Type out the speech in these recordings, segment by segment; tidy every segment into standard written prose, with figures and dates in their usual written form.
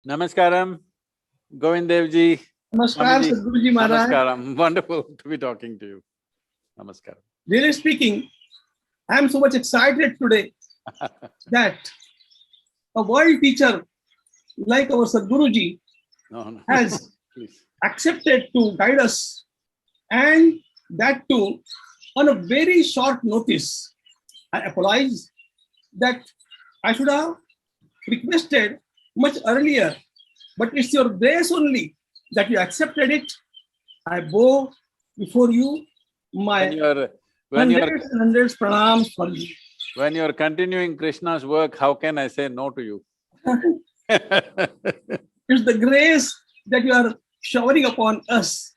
Namaskaram, Govind Dev Ji, Namaskar, Swamiji. Sadhguruji Maharaj. Namaskaram, wonderful to be talking to you. Namaskaram. Really speaking, I am so much excited today that a world teacher like our Sadhguruji No, has please. accepted to guide us, and that too on a very short notice. I apologize that I should have requested much earlier, but it's your grace only that you accepted it. I bow before you my When you're hundreds and hundreds pranams for you. when you're continuing Krishna's work, how can I say no to you? It's the grace that you are showering upon us.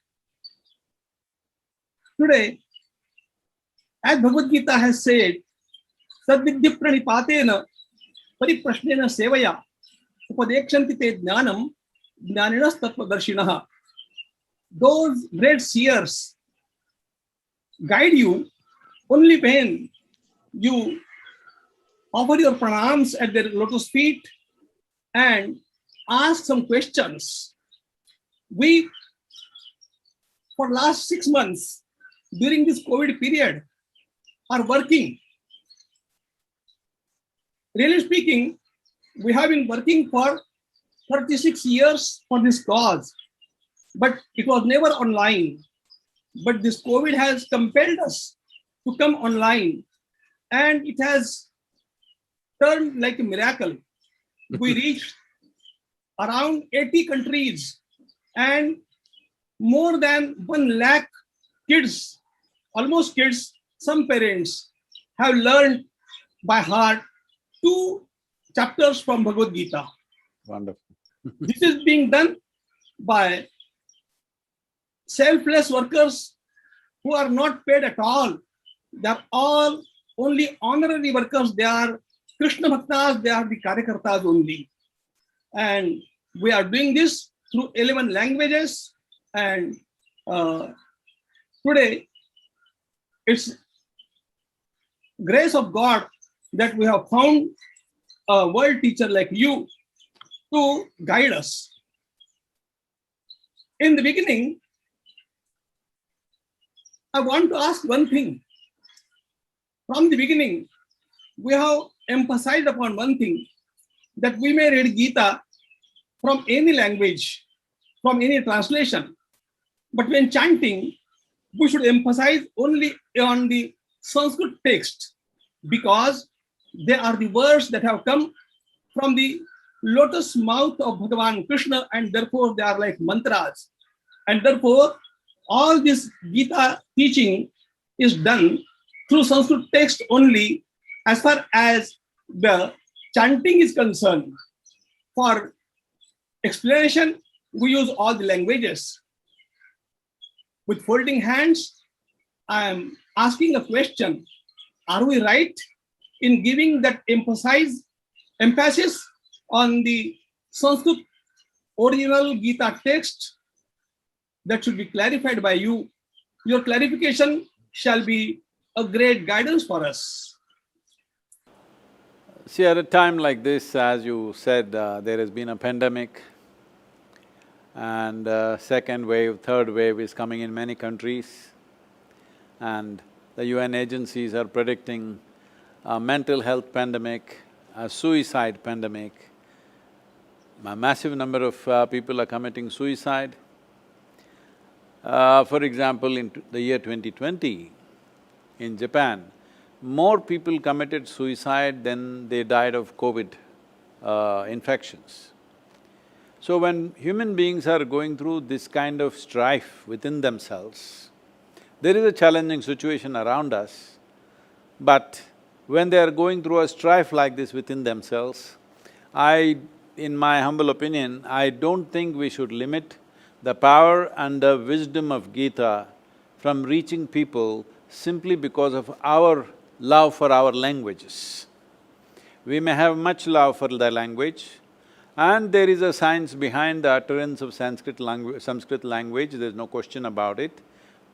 Today, as Bhagavad Gita has said, Sadvidya pranipatena pariprashnena sevaya upadekshanti te jnanam jnaninas tattvadarshinaha. Those great seers guide you only when you offer your pranams at their lotus feet and ask some questions. We, for last 6 months, during this COVID period, are working. Really speaking, we have been working for 36 years for this cause, but it was never online. But this COVID has compelled us to come online, and it has turned like a miracle. We reached around 80 countries, and more than 1 lakh kids, almost kids, some parents have learned by heart 2 chapters from Bhagavad Gita. Wonderful. This is being done by selfless workers who are not paid at all. They are all only honorary workers. They are Krishna Bhaktas, they are the Karyakartas only. And we are doing this through 11 languages. And today, it's grace of God that we have found a world teacher like you to guide us. In the beginning, I want to ask one thing. From the beginning, we have emphasized upon one thing, that we may read Gita from any language, from any translation. But when chanting, we should emphasize only on the Sanskrit text, because they are the words that have come from the lotus mouth of Bhagavan Krishna, and therefore they are like mantras. And therefore, all this Gita teaching is done through Sanskrit text only as far as the chanting is concerned. For explanation, we use all the languages. With folding hands, I am asking a question. Are we right in giving that emphasis on the Sanskrit original Gita text? That should be clarified by you. Your clarification shall be a great guidance for us. See, at a time like this, as you said, there has been a pandemic, and second wave, third wave is coming in many countries, and the UN agencies are predicting a mental health pandemic, a suicide pandemic. A massive number of people are committing suicide. For example, in the year 2020, in Japan, more people committed suicide than they died of COVID infections. So when human beings are going through this kind of strife within themselves, there is a challenging situation around us, but when they are going through a strife like this within themselves, in my humble opinion, I don't think we should limit the power and the wisdom of Gita from reaching people simply because of our love for our languages. We may have much love for the language, and there is a science behind the utterance of Sanskrit language, there's no question about it.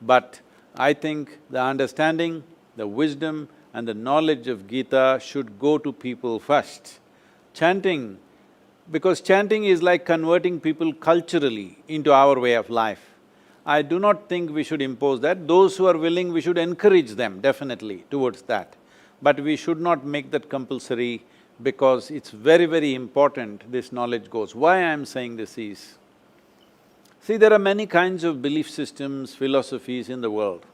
But I think the understanding, the wisdom and the knowledge of Gita should go to people first. Chanting because chanting is like converting people culturally into our way of life. I do not think we should impose that. Those who are willing, we should encourage them definitely towards that. But we should not make that compulsory because it's very, very important this knowledge goes. Why I'm saying this is, see, there are many kinds of belief systems, philosophies in the world.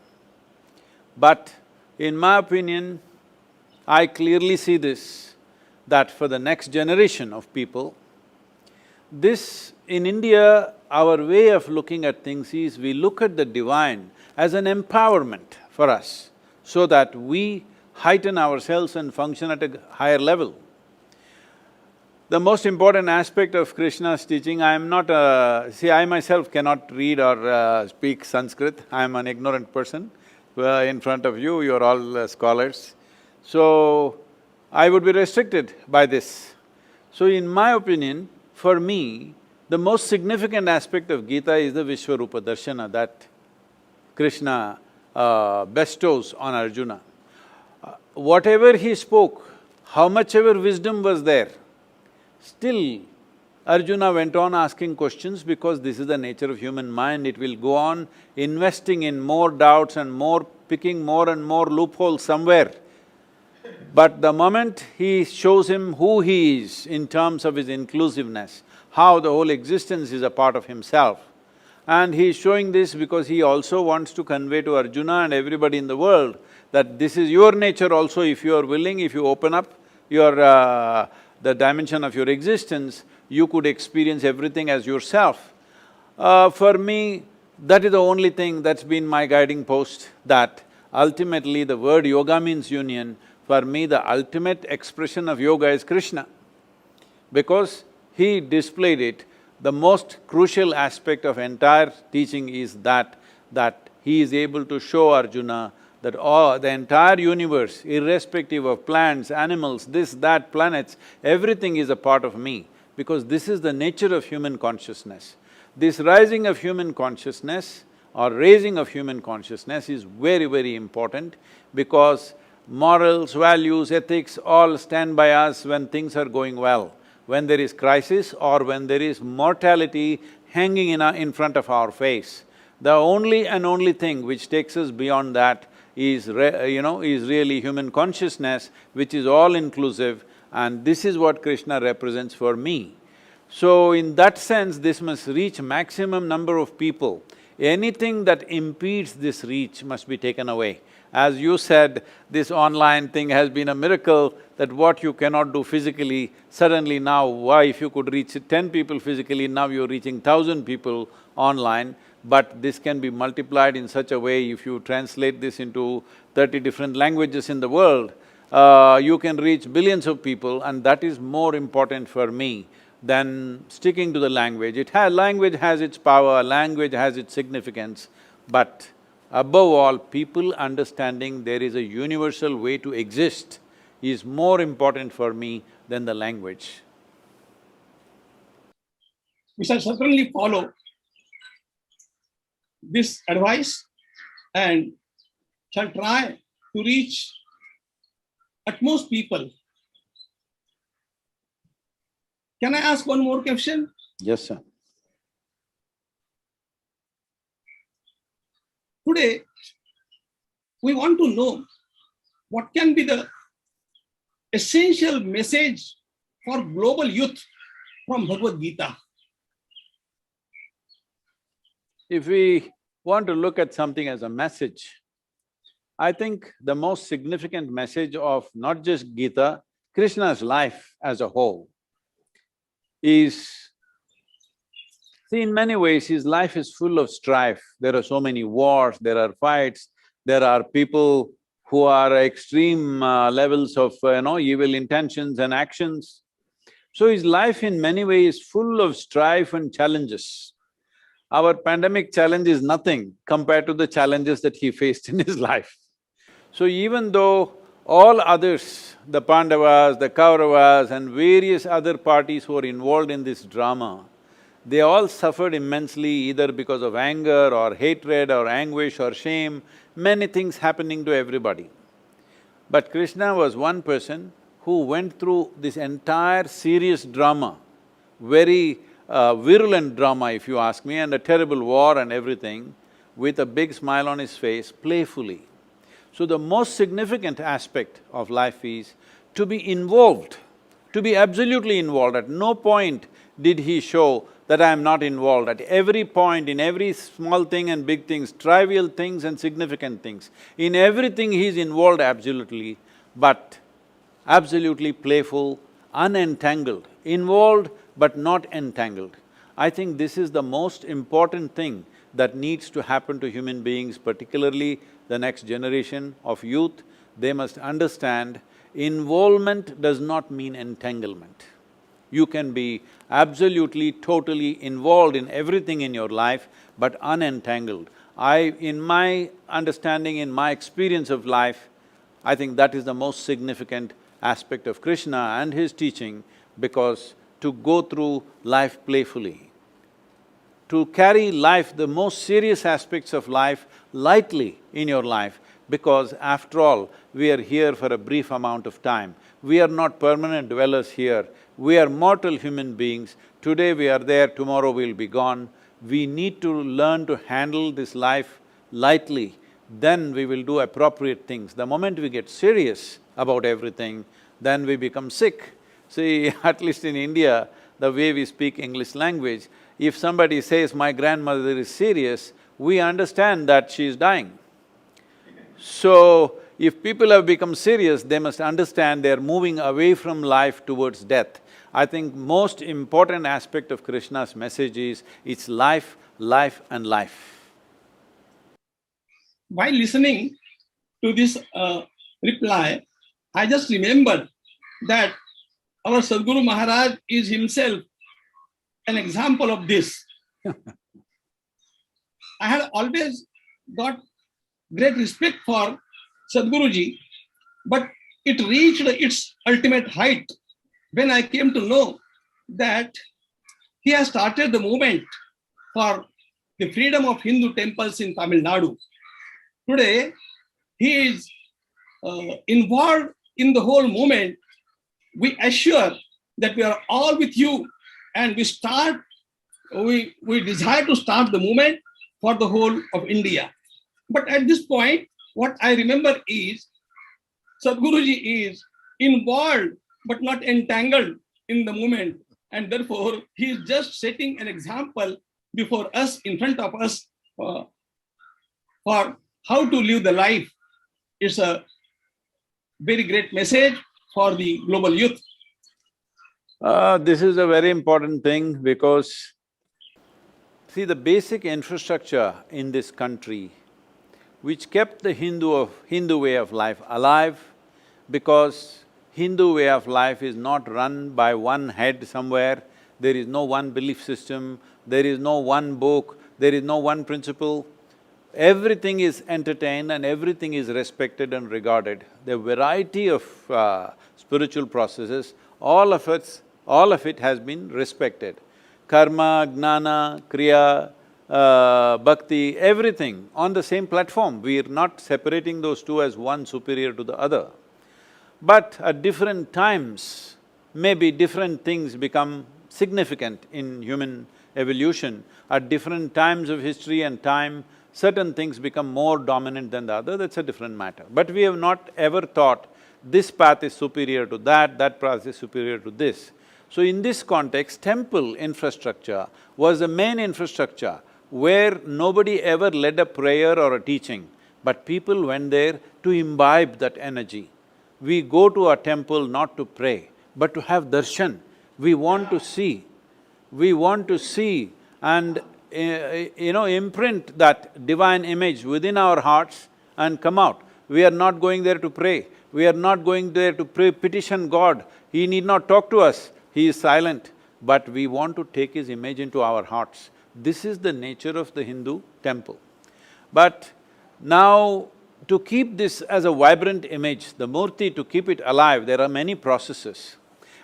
But in my opinion, I clearly see this, that for the next generation of people, this… in India, our way of looking at things is we look at the divine as an empowerment for us so that we heighten ourselves and function at a higher level. The most important aspect of Krishna's teaching, I am not a… see, I myself cannot read or speak Sanskrit, I am an ignorant person. In front of you, you're all scholars. So, I would be restricted by this. So in my opinion, for me, the most significant aspect of Gita is the Vishwarupa Darshana that Krishna bestows on Arjuna. Whatever he spoke, how much ever wisdom was there, still Arjuna went on asking questions because this is the nature of human mind, it will go on investing in more doubts and more… picking more and more loopholes somewhere. But the moment he shows him who he is in terms of his inclusiveness, how the whole existence is a part of himself, and he is showing this because he also wants to convey to Arjuna and everybody in the world that this is your nature also. If you are willing, if you open up your… the dimension of your existence, you could experience everything as yourself. For me, that is the only thing that's been my guiding post, that ultimately the word yoga means union. For me, the ultimate expression of yoga is Krishna, because he displayed it. The most crucial aspect of entire teaching is that he is able to show Arjuna that the entire universe, irrespective of plants, animals, this, that, planets, everything is a part of me, because this is the nature of human consciousness. This rising of human consciousness or raising of human consciousness is very, very important, because morals, values, ethics all stand by us when things are going well. When there is crisis or when there is mortality hanging in front of our face, the only and only thing which takes us beyond that is really human consciousness, which is all-inclusive, and this is what Krishna represents for me. So in that sense, this must reach maximum number of people. Anything that impedes this reach must be taken away. As you said, this online thing has been a miracle, that what you cannot do physically, suddenly now, why if you could reach 10 people physically, now you're reaching 1,000 people online. But this can be multiplied in such a way, if you translate this into 30 different languages in the world, you can reach billions of people, and that is more important for me than sticking to the language. Language has its power, language has its significance, but above all, people understanding there is a universal way to exist is more important for me than the language. We shall certainly follow this advice and shall try to reach utmost people. Can I ask one more question? Yes, sir. Today, we want to know what can be the essential message for global youth from Bhagavad Gita. If we want to look at something as a message, I think the most significant message of not just Gita, Krishna's life as a whole is… see, in many ways his life is full of strife. There are so many wars, there are fights, there are people who are extreme levels of evil intentions and actions. So his life in many ways is full of strife and challenges. Our pandemic challenge is nothing compared to the challenges that he faced in his life. So even though all others, the Pandavas, the Kauravas and various other parties who are involved in this drama, they all suffered immensely either because of anger or hatred or anguish or shame, many things happening to everybody. But Krishna was one person who went through this entire serious drama very virulent drama, if you ask me, and a terrible war and everything, with a big smile on his face, playfully. So the most significant aspect of life is to be involved, to be absolutely involved. At no point did he show that I am not involved. At every point, in every small thing and big things, trivial things and significant things, in everything he is involved absolutely, but absolutely playful, unentangled, involved but not entangled. I think this is the most important thing that needs to happen to human beings, particularly the next generation of youth. They must understand involvement does not mean entanglement. You can be absolutely, totally involved in everything in your life, but unentangled. In my understanding, in my experience of life, I think that is the most significant aspect of Krishna and his teaching, because to go through life playfully, to carry life, the most serious aspects of life lightly in your life, because after all, we are here for a brief amount of time. We are not permanent dwellers here, we are mortal human beings. Today we are there, tomorrow we'll be gone. We need to learn to handle this life lightly, then we will do appropriate things. The moment we get serious about everything, then we become sick. See, at least in India, the way we speak English language, if somebody says, my grandmother is serious, we understand that she is dying. So, if people have become serious, they must understand they are moving away from life towards death. I think most important aspect of Krishna's message is, it's life, life and life. While listening to this reply, I just remembered that our Sadhguru Maharaj is himself an example of this. I had always got great respect for Sadhguruji, but it reached its ultimate height when I came to know that he has started the movement for the freedom of Hindu temples in Tamil Nadu. Today, he is involved in the whole movement. We assure that we are all with you, and we desire to start the movement for the whole of India. But at this point, what I remember is Sadhguruji is involved but not entangled in the movement, and therefore he is just setting an example before us, in front of us, for how to live the life. It's a very great message for the global youth. This is a very important thing, because see, the basic infrastructure in this country which kept the Hindu way of life alive, because Hindu way of life is not run by one head somewhere, there is no one belief system, there is no one book, there is no one principle. Everything is entertained and everything is respected and regarded. The variety of spiritual processes, all of it has been respected. Karma, Gnana, Kriya, Bhakti, everything on the same platform. We are not separating those two as one superior to the other. But at different times, maybe different things become significant in human evolution. At different times of history and time, certain things become more dominant than the other, that's a different matter. But we have not ever thought this path is superior to that path is superior to this. So in this context, temple infrastructure was the main infrastructure where nobody ever led a prayer or a teaching, but people went there to imbibe that energy. We go to a temple not to pray, but to have darshan. We want to see and imprint that divine image within our hearts and come out. We are not going there to pray, we are not going there to petition God. He need not talk to us, He is silent, but we want to take His image into our hearts. This is the nature of the Hindu temple. But now, to keep this as a vibrant image, the murti, to keep it alive, there are many processes.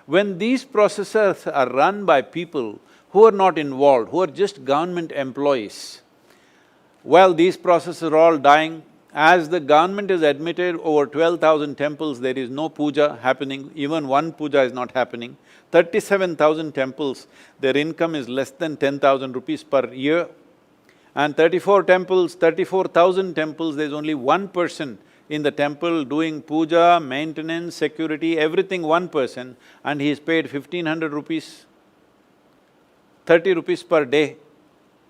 When these processes are run by people who are not involved, who are just government employees, well, these processes are all dying As the government has admitted over 12,000 temples, there is no puja happening, even one puja is not happening. 37,000 temples, their income is less than 10,000 rupees per year. And 34,000 temples, there's only one person in the temple doing puja, maintenance, security, everything one person, and he is paid 1,500 rupees, 30 rupees per day,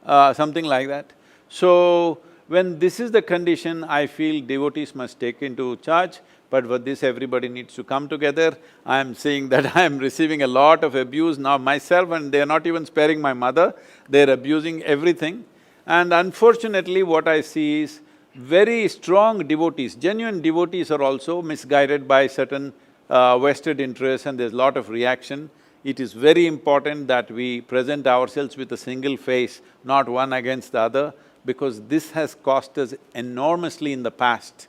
something like that. So, when this is the condition, I feel devotees must take into charge, but for this everybody needs to come together. I am saying that I am receiving a lot of abuse now myself, and they are not even sparing my mother, they're abusing everything. And unfortunately, what I see is very strong devotees, genuine devotees are also misguided by certain vested interests, and there's a lot of reaction. It is very important that we present ourselves with a single face, not one against the other, because this has cost us enormously in the past.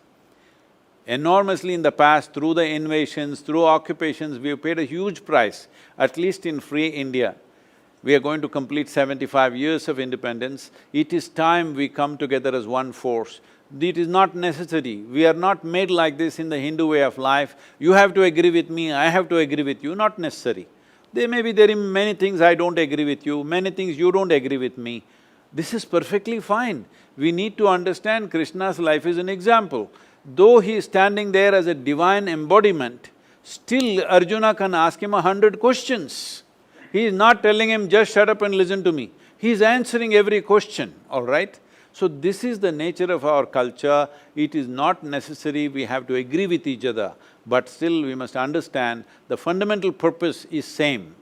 Enormously in the past, through the invasions, through occupations, we have paid a huge price, at least in free India. We are going to complete 75 years of independence. It is time we come together as one force. It is not necessary. We are not made like this in the Hindu way of life. You have to agree with me, I have to agree with you, not necessary. There may be many things I don't agree with you, many things you don't agree with me. This is perfectly fine. We need to understand Krishna's life is an example. Though he is standing there as a divine embodiment, still Arjuna can ask him 100 questions. He is not telling him, just shut up and listen to me. He is answering every question, all right? So this is the nature of our culture. It is not necessary we have to agree with each other, but still we must understand the fundamental purpose is same.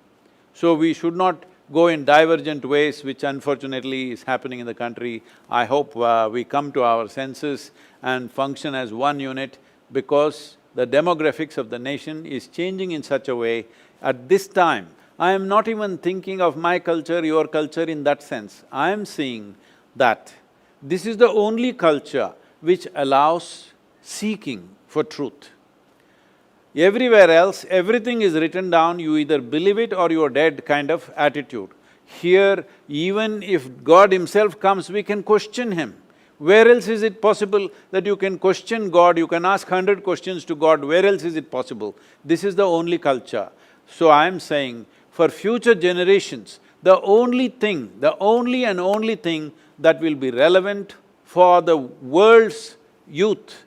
So we should not go in divergent ways, which unfortunately is happening in the country. I hope we come to our senses and function as one unit, because the demographics of the nation is changing in such a way. At this time, I am not even thinking of my culture, your culture in that sense. I am seeing that this is the only culture which allows seeking for truth. Everywhere else, everything is written down, you either believe it or you're dead kind of attitude. Here, even if God himself comes, we can question him. Where else is it possible that you can question God, you can ask 100 questions to God, where else is it possible? This is the only culture. So I am saying, for future generations, the only thing that will be relevant for the world's youth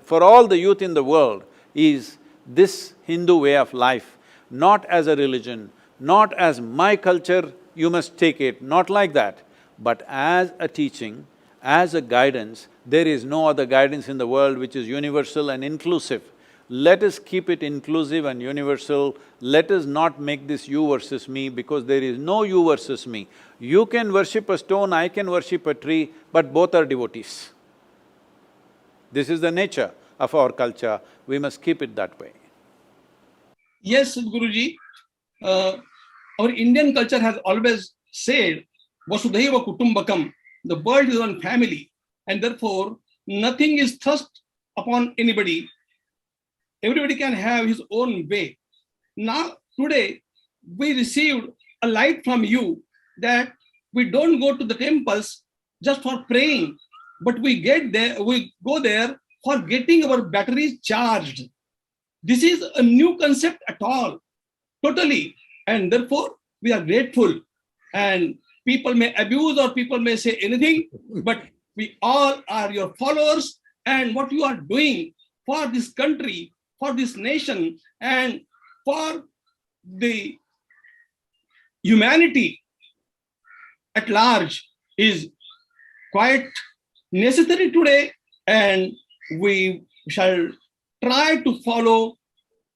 for all the youth in the world is this Hindu way of life, not as a religion, not as my culture, you must take it, not like that, but as a teaching, as a guidance. There is no other guidance in the world which is universal and inclusive. Let us keep it inclusive and universal. Let us not make this you versus me, because there is no you versus me. You can worship a stone, I can worship a tree, but both are devotees. This is the nature of our culture, we must keep it that way. Yes, Guruji, our Indian culture has always said, Vasudhaiva Kutumbakam, the world is one family, and therefore nothing is thrust upon anybody. Everybody can have his own way. Now, today, we received a light from you that we don't go to the temples just for praying, but we go there for getting our batteries charged. This is a new concept at all, totally, and therefore we are grateful. And people may abuse or people may say anything, but we all are your followers, and what you are doing for this country, for this nation, and for the humanity at large is quite necessary today, and we shall try to follow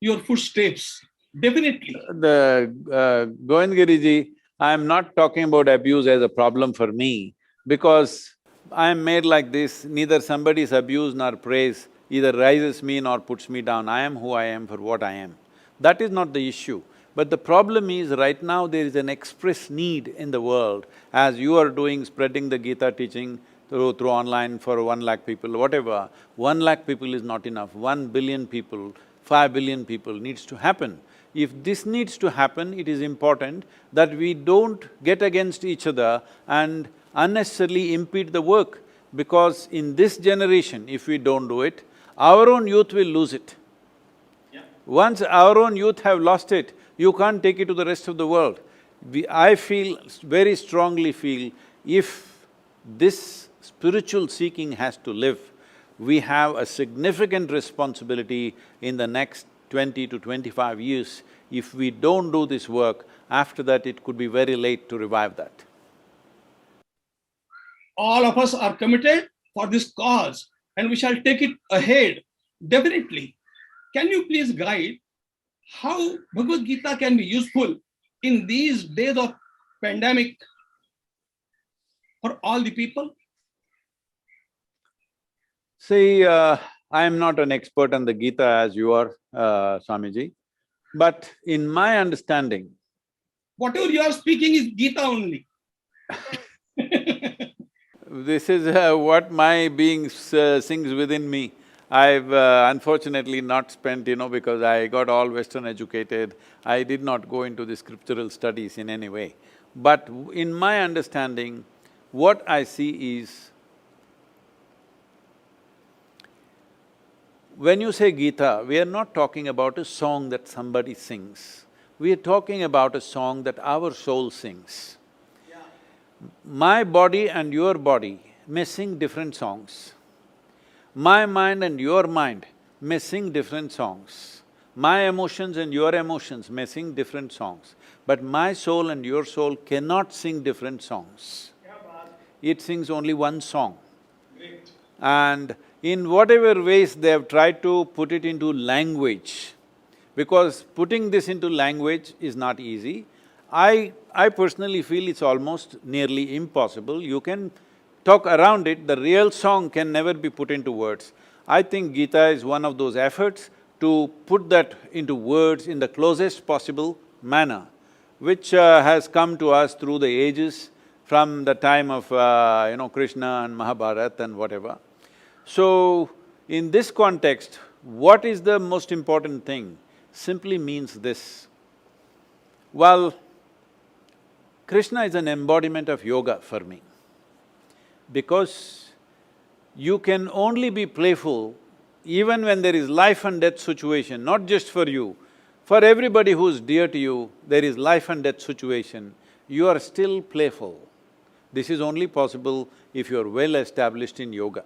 your footsteps, definitely. Govind Giriji, I am not talking about abuse as a problem for me, because I am made like this, neither somebody's abuse nor praise either rises me nor puts me down. I am who I am for what I am. That is not the issue. But the problem is, right now there is an express need in the world, as you are doing, spreading the Gita teaching through online for 1 lakh people, whatever. 1 lakh people is not enough, 1 billion people, 5 billion people needs to happen. If this needs to happen, it is important that we don't get against each other and unnecessarily impede the work. because in this generation, if we don't do it, our own youth will lose it. Once our own youth have lost it, you can't take it to the rest of the world. I feel, very strongly feel, if this spiritual seeking has to live, we have a significant responsibility in the next 20 to 25 years. If we don't do this work, after that it could be very late to revive that. All of us are committed for this cause and we shall take it ahead, definitely. Can you please guide how Bhagavad Gita can be useful in these days of pandemic for all the people? See, I am not an expert on the Gita as you are, Swamiji, but in my understanding… Whatever you are speaking is Gita only. This is what my being sings within me. I've unfortunately not spent, because I got all Western educated, I did not go into the scriptural studies in any way. But in my understanding, what I see is, when you say Gita, we are not talking about a song that somebody sings. We are talking about a song that our soul sings. My body and your body may sing different songs. My mind and your mind may sing different songs. My emotions and your emotions may sing different songs. But my soul and your soul cannot sing different songs. It sings only one song. Great. And in whatever ways they have tried to put it into language, because putting this into language is not easy. I personally feel it's almost nearly impossible. You can talk around it, the real song can never be put into words. I think Gita is one of those efforts to put that into words in the closest possible manner, which has come to us through the ages, from the time of Krishna and Mahabharata and whatever. So, in this context, what is the most important thing? Simply means this. Well, Krishna is an embodiment of yoga for me, because you can only be playful even when there is life and death situation, not just for you, for everybody who's dear to you, there is life and death situation, you are still playful. This is only possible if you are well established in yoga.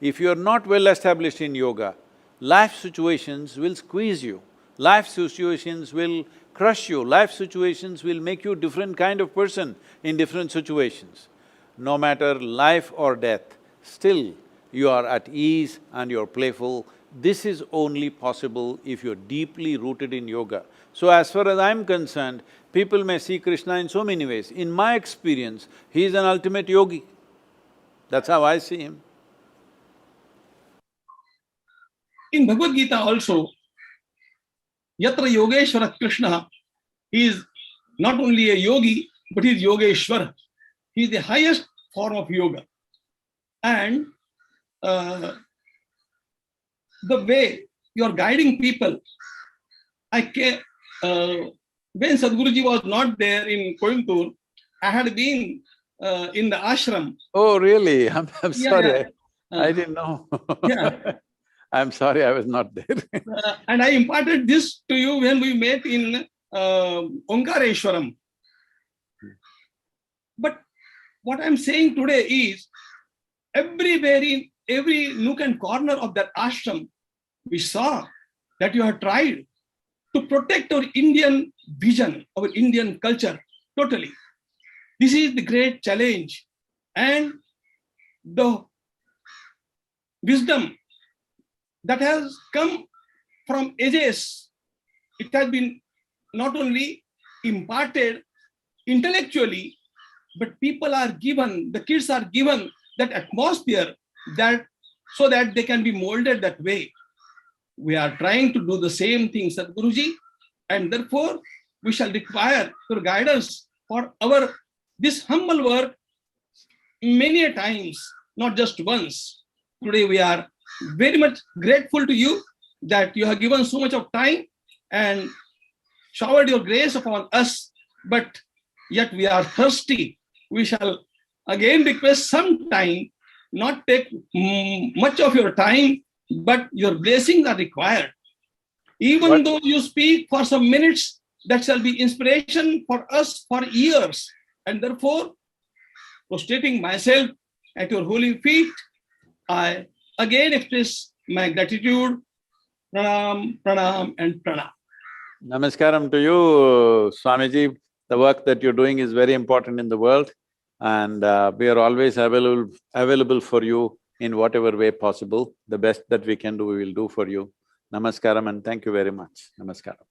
If you are not well established in yoga, life situations will squeeze you, life situations will crush you, life situations will make you a different kind of person in different situations. No matter life or death, still you are at ease and you're playful. This is only possible if you're deeply rooted in yoga. So as far as I'm concerned, people may see Krishna in so many ways. In my experience, he is an ultimate yogi. That's how I see him. In Bhagavad Gita also, Yatra Yogeshwara Krishna, he is not only a yogi, but he is Yogeshwara. He is the highest form of yoga. And the way you are guiding people, when Sadhguruji was not there in Coimbatore, I had been in the ashram. Oh, really? I'm sorry, Yeah. I didn't know. Yeah. I'm sorry I was not there. And I imparted this to you when we met in Omkareshwaram. But what I'm saying today is, everywhere in every nook and corner of that ashram, we saw that you have tried to protect our Indian vision, our Indian culture, totally. This is the great challenge. And the wisdom that has come from ages, it has been not only imparted intellectually, but people are given, the kids are given that atmosphere that so that they can be molded that way. We are trying to do the same thing, Sadhguruji, and therefore we shall require your guidance for our this humble work many a times, not just once. Today we are very much grateful to you that you have given so much of time and showered your grace upon us, but yet we are thirsty. We shall again request some time not take much of your time, but your blessings are required. Even though you speak for some minutes, that shall be inspiration for us for years. And therefore, prostrating myself at your holy feet, I again express my gratitude. Pranam, pranam, and pranam. Namaskaram to you, Swamiji. The work that you're doing is very important in the world, and we are always available for you in whatever way possible. The best that we can do, we will do for you. Namaskaram and thank you very much. Namaskaram.